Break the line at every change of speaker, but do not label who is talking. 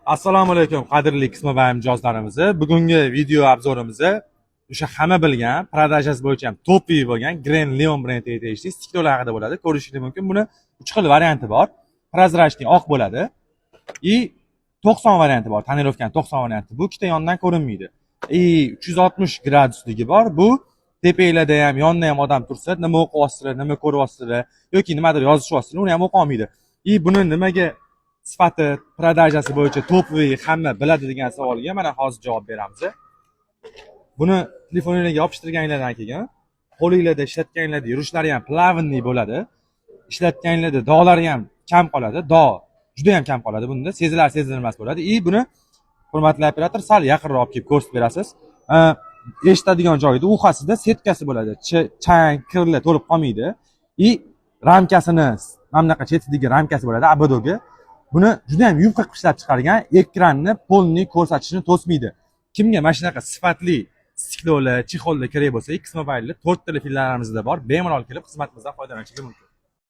Assalomu alaykum qadrli qismobayim mijozlarimiz. Bugungi video obzorimizni o'sha hamma bilgan, продажasi bo'yicha ham topiy bo'lgan Grand Leon brendiga tegishli stiklolar haqida bo'ladi. Ko'rishingiz mumkin. Buni 3 xil varianti bor. Prozrachniy oq bo'ladi. И 90 varianti bor. Tonirovkan 90 varianti. Bu ikkita yondan ko'rinmaydi. 360 gradusligi bor. Bu tepanglarda ham, yonda ham odam tursa, nima o'qiyapsizlar, nima ko'ryapsizlar yoki nimadir yozishyapsizlar, uni ham o'qa olmaydi. Buni nimaga sifati, продажasi bo'yicha topiy hamma biladi degan savolga mana hozir javob beramiz. Buni telefoningizga yopishtirganinglardan keyin qo'lingizda ishlatganinglarda yurishlari ham plavinniy bo'ladi. Ishlatganinglarda dog'lari ham kam qoladi. Dog' juda ham kam qoladi bunda. Sezilmas bo'ladi. Buni hurmatli operator sal yaqinroq olib kelib ko'rsatib berasiz. Eshitadigan joyida uhasida setkasi bo'ladi. Chang, kirlar to'lib qolmaydi. Ramkasini mana bunaqa chetidagi ramkasi bo'ladi, abadoga. Buni juda ham yupqa qilib ishlab chiqargan, ekranni polniy ko'rsatishni to'smaydi. Kimga mana shunaqa sifatli stiklolar, chexollar kerak bo'lsa, Xmobile'da 4 ta fillarimizda bor. Bemalol kelib xizmatimizdan foydalanishingiz mumkin.